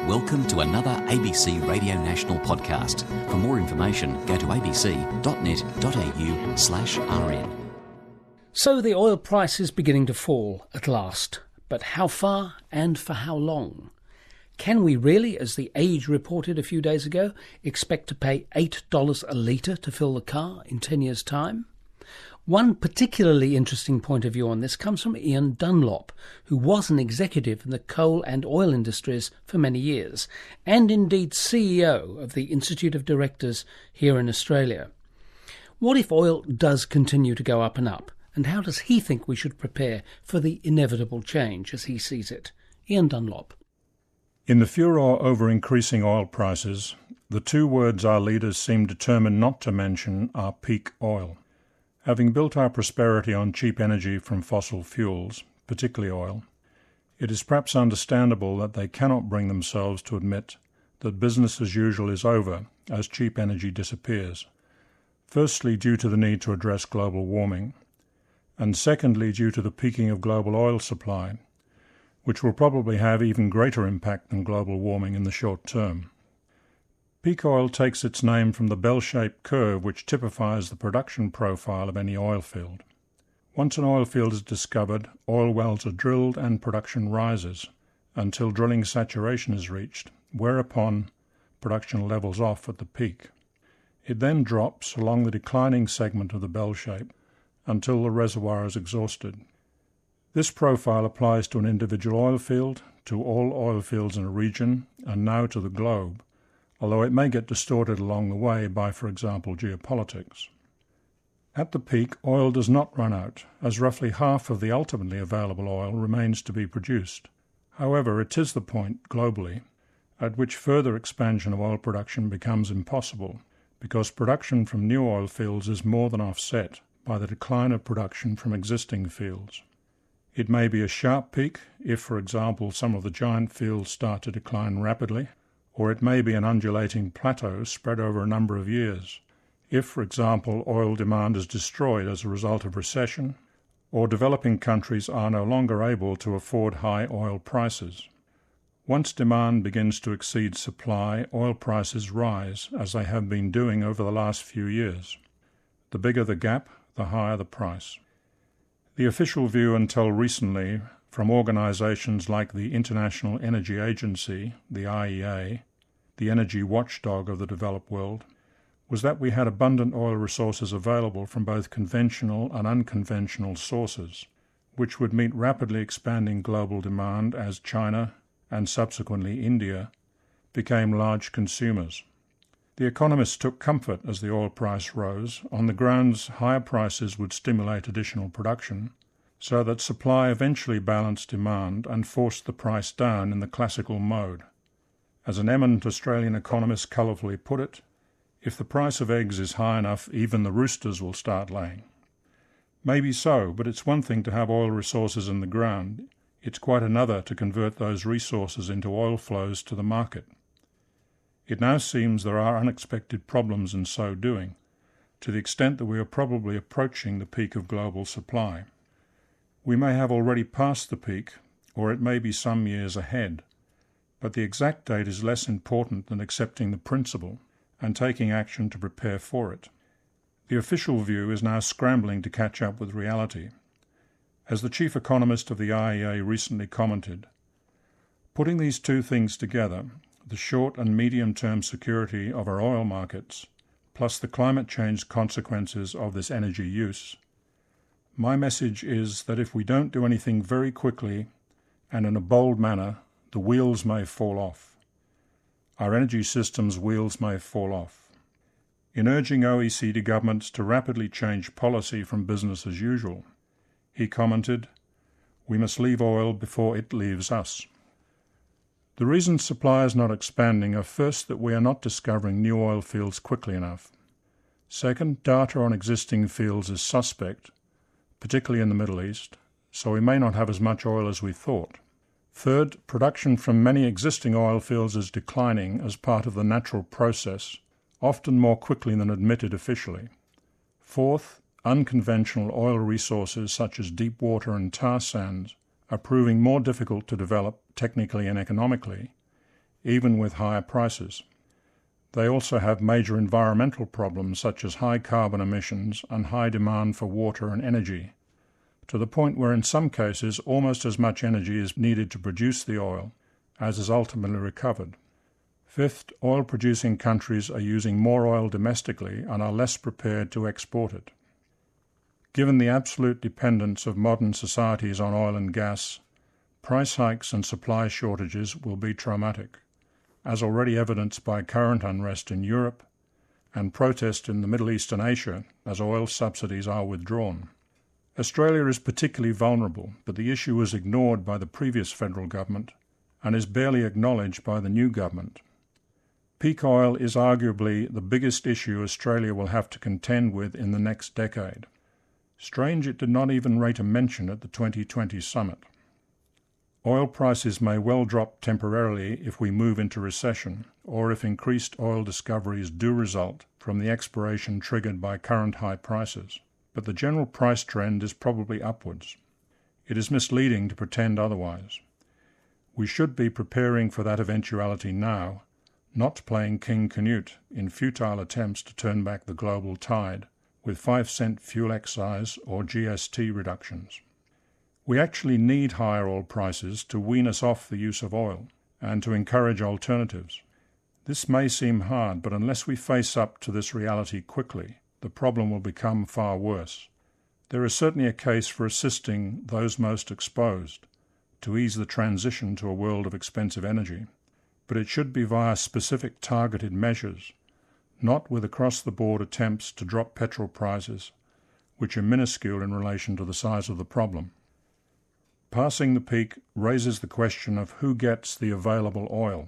Welcome to another ABC Radio National podcast. For more information, go to abc.net.au/rn. So the oil price is beginning to fall at last. But how far and for how long? Can we really, as The Age reported a few days ago, expect to pay $8 a litre to fill the car in 10 years' time? One particularly interesting point of view on this comes from Ian Dunlop, who was an executive in the coal and oil industries for many years, and indeed CEO of the Institute of Directors here in Australia. What if oil does continue to go up and up? And how does he think we should prepare for the inevitable change as he sees it? Ian Dunlop. In the furor over increasing oil prices, the two words our leaders seem determined not to mention are peak oil. Having built our prosperity on cheap energy from fossil fuels, particularly oil, it is perhaps understandable that they cannot bring themselves to admit that business as usual is over as cheap energy disappears, firstly due to the need to address global warming, and secondly due to the peaking of global oil supply, which will probably have even greater impact than global warming in the short term. Peak oil takes its name from the bell-shaped curve which typifies the production profile of any oil field. Once an oil field is discovered, oil wells are drilled and production rises until drilling saturation is reached, whereupon production levels off at the peak. It then drops along the declining segment of the bell shape until the reservoir is exhausted. This profile applies to an individual oil field, to all oil fields in a region, and now to the globe, although it may get distorted along the way by, for example, geopolitics. At the peak, oil does not run out, as roughly half of the ultimately available oil remains to be produced. However, it is the point, globally, at which further expansion of oil production becomes impossible, because production from new oil fields is more than offset by the decline of production from existing fields. It may be a sharp peak if, for example, some of the giant fields start to decline rapidly, or it may be an undulating plateau spread over a number of years, if, for example, oil demand is destroyed as a result of recession, or developing countries are no longer able to afford high oil prices. Once demand begins to exceed supply, oil prices rise, as they have been doing over the last few years. The bigger the gap, the higher the price. The official view until recently from organisations like the International Energy Agency, the IEA, the energy watchdog of the developed world, was that we had abundant oil resources available from both conventional and unconventional sources, which would meet rapidly expanding global demand as China, and subsequently India, became large consumers. The economists took comfort as the oil price rose, on the grounds higher prices would stimulate additional production, so that supply eventually balanced demand and forced the price down in the classical mode. As an eminent Australian economist colourfully put it, if the price of eggs is high enough, even the roosters will start laying. Maybe so, but it's one thing to have oil resources in the ground. It's quite another to convert those resources into oil flows to the market. It now seems there are unexpected problems in so doing, to the extent that we are probably approaching the peak of global supply. We may have already passed the peak, or it may be some years ahead, but the exact date is less important than accepting the principle and taking action to prepare for it. The official view is now scrambling to catch up with reality. As the chief economist of the IEA recently commented, putting these two things together, the short and medium-term security of our oil markets, plus the climate change consequences of this energy use, my message is that if we don't do anything very quickly and in a bold manner, the wheels may fall off. Our energy system's wheels may fall off. In urging OECD governments to rapidly change policy from business as usual, he commented, "We must leave oil before it leaves us." The reasons supply is not expanding are first that we are not discovering new oil fields quickly enough. Second, data on existing fields is suspect, particularly in the Middle East, so we may not have as much oil as we thought. Third, production from many existing oil fields is declining as part of the natural process, often more quickly than admitted officially. Fourth, unconventional oil resources such as deep water and tar sands are proving more difficult to develop technically and economically, even with higher prices. They also have major environmental problems such as high carbon emissions and high demand for water and energy, to the point where in some cases almost as much energy is needed to produce the oil as is ultimately recovered. Fifth, oil-producing countries are using more oil domestically and are less prepared to export it. Given the absolute dependence of modern societies on oil and gas, price hikes and supply shortages will be traumatic, as already evidenced by current unrest in Europe and protest in the Middle East and Asia as oil subsidies are withdrawn. Australia is particularly vulnerable, but the issue was ignored by the previous federal government and is barely acknowledged by the new government. Peak oil is arguably the biggest issue Australia will have to contend with in the next decade. Strange it did not even rate a mention at the 2020 summit. Oil prices may well drop temporarily if we move into recession, or if increased oil discoveries do result from the exploration triggered by current high prices. But the general price trend is probably upwards. It is misleading to pretend otherwise. We should be preparing for that eventuality now, not playing King Canute in futile attempts to turn back the global tide with 5-cent fuel excise or GST reductions. We actually need higher oil prices to wean us off the use of oil and to encourage alternatives. This may seem hard, but unless we face up to this reality quickly, the problem will become far worse. There is certainly a case for assisting those most exposed to ease the transition to a world of expensive energy, but it should be via specific targeted measures, not with across-the-board attempts to drop petrol prices, which are minuscule in relation to the size of the problem. Passing the peak raises the question of who gets the available oil.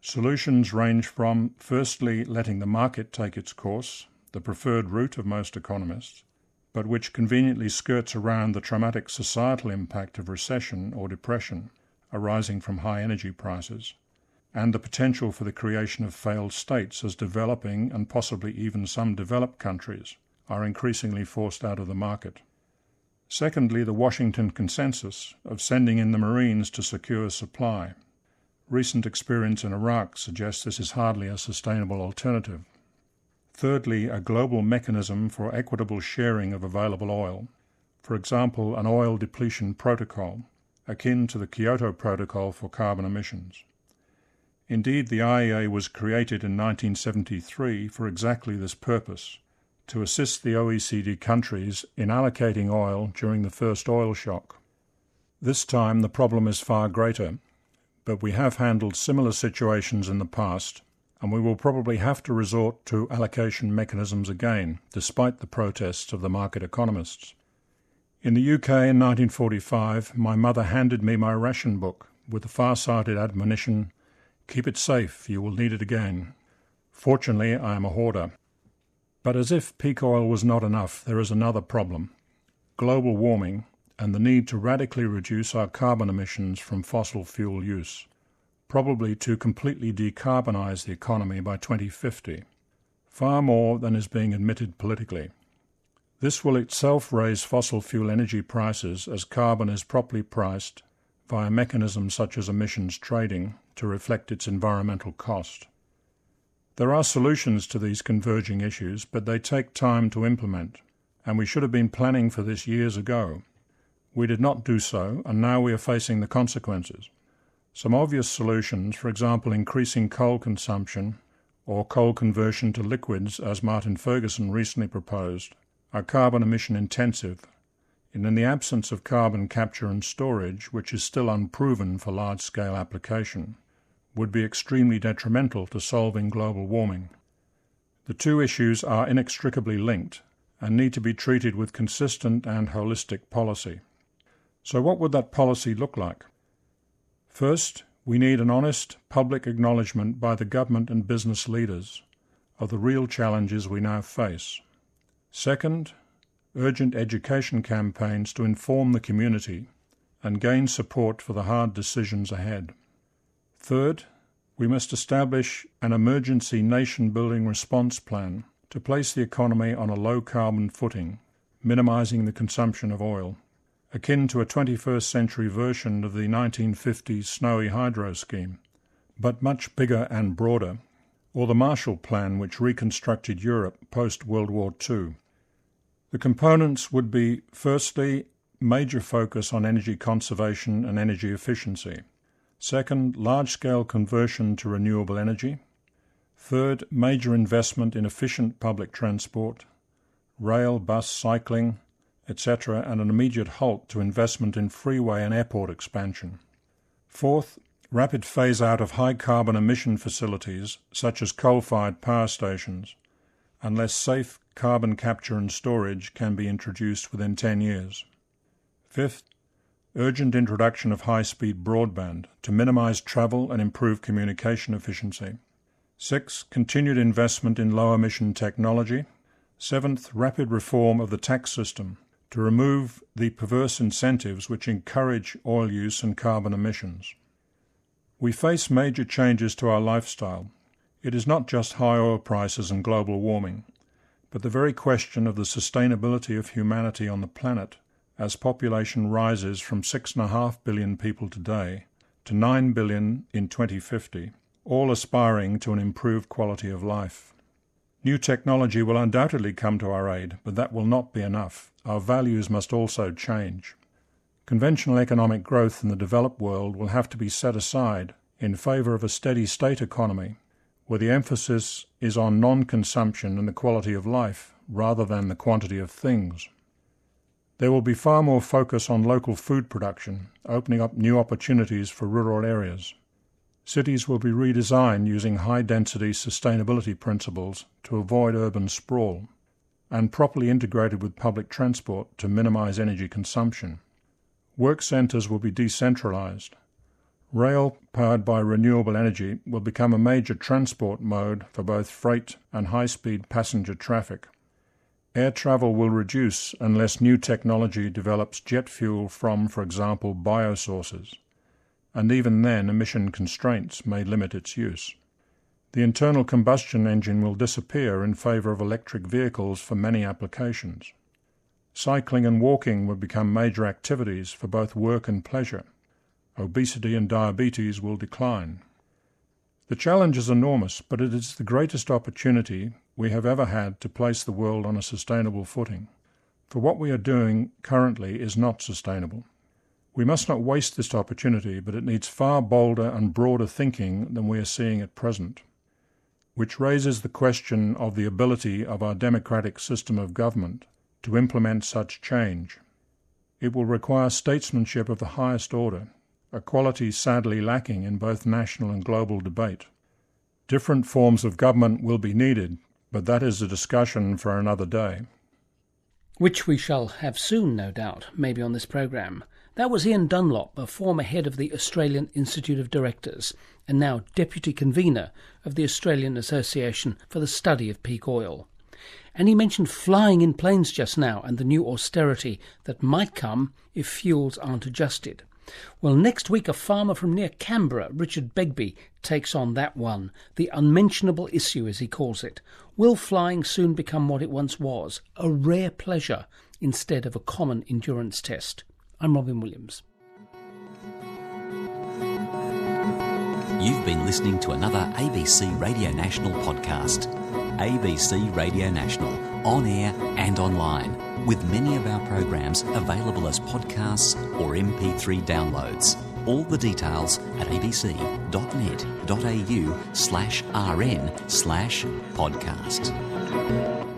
Solutions range from, firstly, letting the market take its course, the preferred route of most economists, but which conveniently skirts around the traumatic societal impact of recession or depression arising from high energy prices, and the potential for the creation of failed states as developing and possibly even some developed countries are increasingly forced out of the market. Secondly, the Washington consensus of sending in the Marines to secure supply. Recent experience in Iraq suggests this is hardly a sustainable alternative. Thirdly, a global mechanism for equitable sharing of available oil, for example, an oil depletion protocol, akin to the Kyoto Protocol for carbon emissions. Indeed, the IEA was created in 1973 for exactly this purpose, to assist the OECD countries in allocating oil during the first oil shock. This time the problem is far greater, but we have handled similar situations in the past, and we will probably have to resort to allocation mechanisms again, despite the protests of the market economists. In the UK in 1945, my mother handed me my ration book with the far-sighted admonition, "Keep it safe, you will need it again." Fortunately, I am a hoarder. But as if peak oil was not enough, there is another problem: global warming and the need to radically reduce our carbon emissions from fossil fuel use, probably to completely decarbonize the economy by 2050, far more than is being admitted politically. This will itself raise fossil fuel energy prices as carbon is properly priced via mechanisms such as emissions trading to reflect its environmental cost. There are solutions to these converging issues, but they take time to implement, and we should have been planning for this years ago. We did not do so, and now we are facing the consequences. Some obvious solutions, for example increasing coal consumption or coal conversion to liquids, as Martin Ferguson recently proposed, are carbon emission intensive, and in the absence of carbon capture and storage, which is still unproven for large-scale application, would be extremely detrimental to solving global warming. The two issues are inextricably linked and need to be treated with consistent and holistic policy. So what would that policy look like? First, we need an honest public acknowledgement by the government and business leaders of the real challenges we now face. Second, urgent education campaigns to inform the community and gain support for the hard decisions ahead. Third, we must establish an emergency nation-building response plan to place the economy on a low-carbon footing, minimizing the consumption of oil, akin to a 21st century version of the 1950s snowy hydro scheme, but much bigger and broader, or the Marshall Plan which reconstructed Europe post-World War II. The components would be, firstly, major focus on energy conservation and energy efficiency. Second, large-scale conversion to renewable energy. Third, major investment in efficient public transport, rail, bus, cycling, etc., and an immediate halt to investment in freeway and airport expansion. Fourth, rapid phase-out of high-carbon emission facilities, such as coal-fired power stations, unless safe carbon capture and storage can be introduced within 10 years. Fifth, urgent introduction of high-speed broadband to minimise travel and improve communication efficiency. Sixth, continued investment in low-emission technology. Seventh, rapid reform of the tax system to remove the perverse incentives which encourage oil use and carbon emissions. We face major changes to our lifestyle. It is not just high oil prices and global warming, but the very question of the sustainability of humanity on the planet as population rises from 6.5 billion people today to 9 billion in 2050, all aspiring to an improved quality of life. New technology will undoubtedly come to our aid, but that will not be enough. Our values must also change. Conventional economic growth in the developed world will have to be set aside in favour of a steady state economy, where the emphasis is on non-consumption and the quality of life rather than the quantity of things. There will be far more focus on local food production, opening up new opportunities for rural areas. Cities will be redesigned using high-density sustainability principles to avoid urban sprawl, and properly integrated with public transport to minimise energy consumption. Work centres will be decentralised. Rail, powered by renewable energy, will become a major transport mode for both freight and high-speed passenger traffic. Air travel will reduce unless new technology develops jet fuel from, for example, biosources, and even then emission constraints may limit its use. The internal combustion engine will disappear in favour of electric vehicles for many applications. Cycling and walking will become major activities for both work and pleasure. Obesity and diabetes will decline. The challenge is enormous, but it is the greatest opportunity we have ever had to place the world on a sustainable footing. For what we are doing currently is not sustainable. We must not waste this opportunity, but it needs far bolder and broader thinking than we are seeing at present, which raises the question of the ability of our democratic system of government to implement such change. It will require statesmanship of the highest order, a quality sadly lacking in both national and global debate. Different forms of government will be needed, but that is a discussion for another day. Which we shall have soon, no doubt, maybe on this programme. That was Ian Dunlop, a former head of the Australian Institute of Directors and now Deputy Convener of the Australian Association for the Study of Peak Oil. And he mentioned flying in planes just now and the new austerity that might come if fuels aren't adjusted. Well, next week a farmer from near Canberra, Richard Begbie, takes on that one, the unmentionable issue as he calls it. Will flying soon become what it once was, a rare pleasure instead of a common endurance test? I'm Robin Williams. You've been listening to another ABC Radio National podcast. ABC Radio National, on air and online, with many of our programs available as podcasts or MP3 downloads. All the details at abc.net.au/rn/podcast.